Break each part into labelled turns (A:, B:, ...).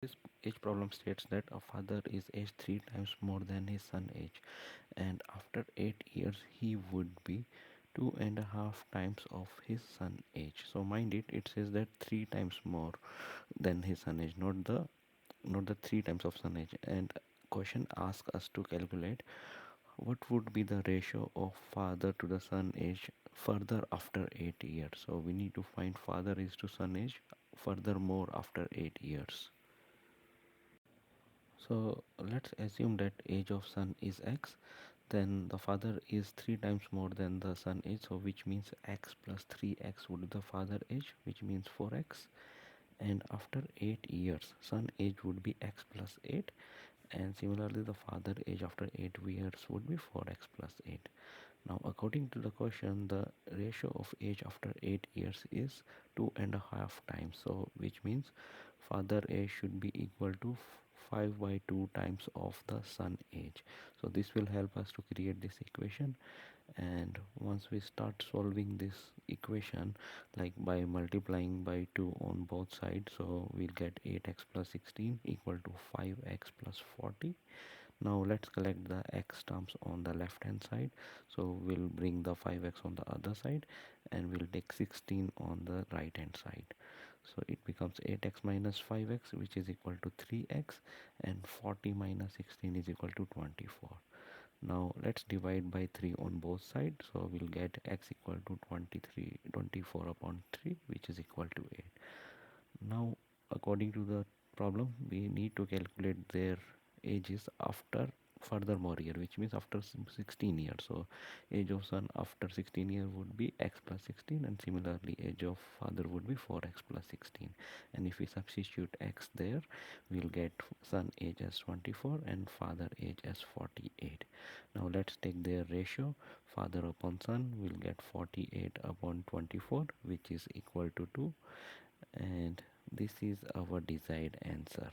A: This age problem states that a father is aged 3 times more than his son age, and after 8 years he would be 2.5 times of his son age. So mind it, it says that 3 times more than his son age, not the 3 times of sun age. And question asks us to calculate what would be the ratio of father to the son age further after 8 years. So we need to find father is to son age furthermore after 8 years. So let's assume that age of son is x, then the father is 3 times more than the son age, so which means x plus 3x would be the father age, which means 4x. And after 8 years son age would be x plus 8, and similarly the father age after 8 years would be 4x plus 8. Now according to the question, the ratio of age after 8 years is 2.5 times, so which means father age should be equal to 5 by 2 times of the son age. So this will help us to create this equation, and once we start solving this equation, like by multiplying by 2 on both sides, so we'll get 8x plus 16 equal to 5x plus 40. Now let's collect the x terms on the left hand side, so we'll bring the 5x on the other side and we'll take 16 on the right hand side. So it becomes 8x minus 5x, which is equal to 3x, and 40 minus 16 is equal to 24. Now let's divide by 3 on both sides, so we'll get x equal to 24 upon 3, which is equal to 8. Now according to the problem, we need to calculate their ages after furthermore year, which means after 16 years. So age of son after 16 years would be x plus 16, and similarly age of father would be 4x plus 16. And if we substitute x there, we'll get son age as 24 and father age as 48. Now let's take their ratio. Father upon son will get 48 upon 24, which is equal to 2, and this is our desired answer.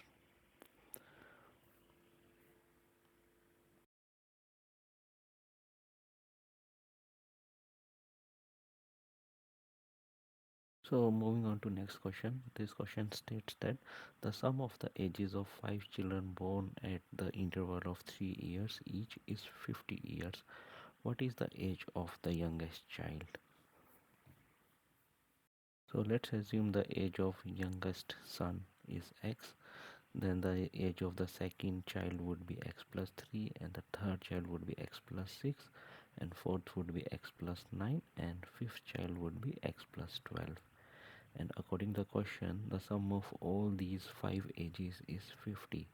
A: So moving on to next question. This question states that the sum of the ages of 5 children born at the interval of 3 years each is 50 years. What is the age of the youngest child? So let's assume the age of youngest son is x, then the age of the second child would be x plus 3, and the third child would be x plus 6, and fourth would be x plus 9, and fifth child would be x plus 12. And according to the question, the sum of all these 5 ages is 50.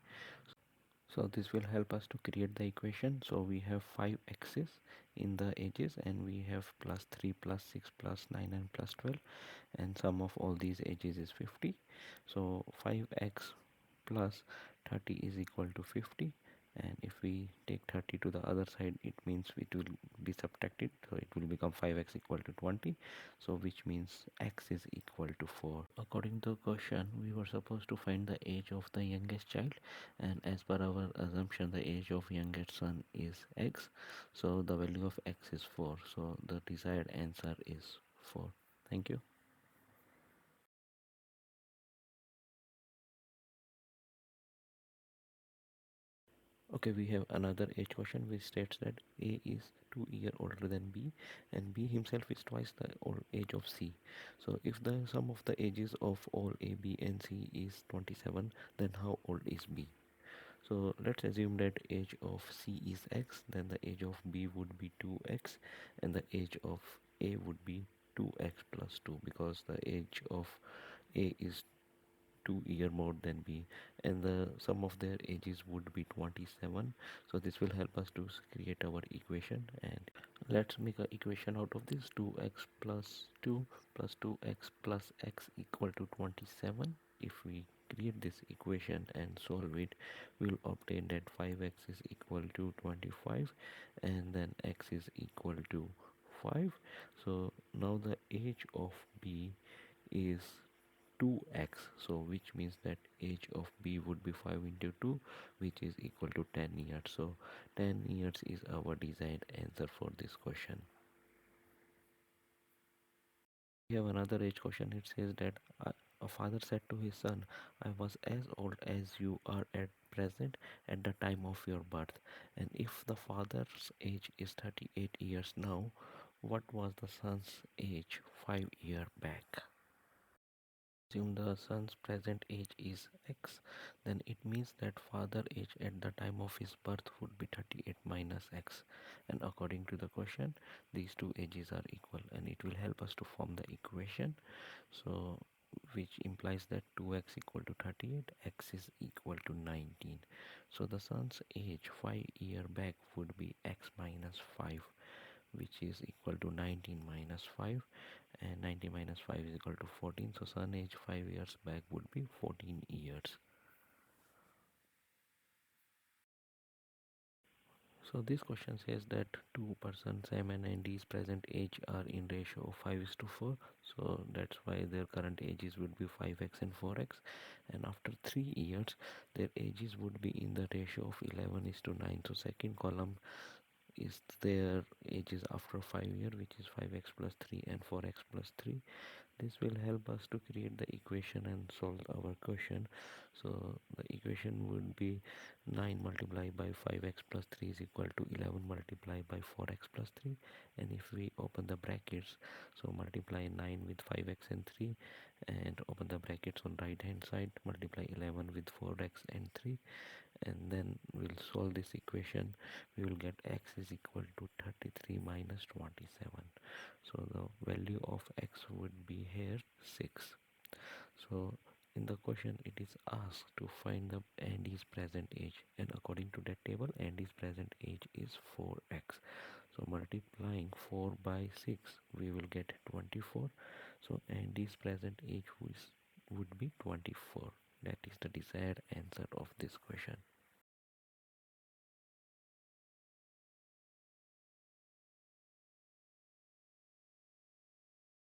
A: So this will help us to create the equation. So we have 5 x's in the ages, and we have plus 3 plus 6 plus 9 and plus 12, and sum of all these ages is 50. So 5x plus 30 is equal to 50, and if we take 30 to the other side, it means it will be subtracted, so it will become 5x equal to 20, so which means x is equal to 4. According to the question, we were supposed to find the age of the youngest child, and as per our assumption the age of youngest son is x, so the value of x is 4, so the desired answer is 4. Thank you. Okay, we have another age question which states that A is 2 years older than B, and B himself is twice the old age of C. So if the sum of the ages of all A, B and C is 27, then how old is B? So let's assume that age of C is X, then the age of B would be 2X, and the age of A would be 2X plus 2, because the age of A is 2 years more than B, and the sum of their ages would be 27. So this will help us to create our equation, and let's make an equation out of this. 2x plus 2 plus 2x plus x equal to 27. If we create this equation and solve it, we'll obtain that 5x is equal to 25, and then x is equal to 5. So now the age of B is 2x, so which means that age of B would be 5 into 2, which is equal to 10 years. So 10 years is our desired answer for this question. We have another age question. It says that A father said to his son, I was as old as you are at present at the time of your birth. And if the father's age is 38 years now, what was the son's age 5 years back? Assume the son's present age is x, then it means that father age at the time of his birth would be 38 minus x. And according to the question, these two ages are equal, and it will help us to form the equation. So which implies that 2x equal to 38, x is equal to 19. So the son's age 5 years back would be x minus 5, which is equal to 19 minus 5, and 90 minus 5 is equal to 14. So sun age 5 years back would be 14 years. So this question says that two persons M and D's present age are in ratio of 5 is to 4. So that's why their current ages would be 5x and 4x. And after 3 years, their ages would be in the ratio of 11 is to 9. So second column is their ages after 5 years, which is 5x plus 3 and 4x plus 3. This will help us to create the equation and solve our question. So the equation would be 9 multiplied by 5x plus 3 is equal to 11 multiplied by 4x plus 3. And if we open the brackets, so multiply 9 with 5x and 3, and open the brackets on right hand side, multiply 11 with 4x and 3, and then we'll solve this equation. We will get x is equal to 33 minus 27. So the value of x would be here 6. So in the question it is asked to find the Andy's present age, and according to that table Andy's present age is 4x. So multiplying 4 by 6 we will get 24. So Andy's present age would be 24. That is the desired answer of this question.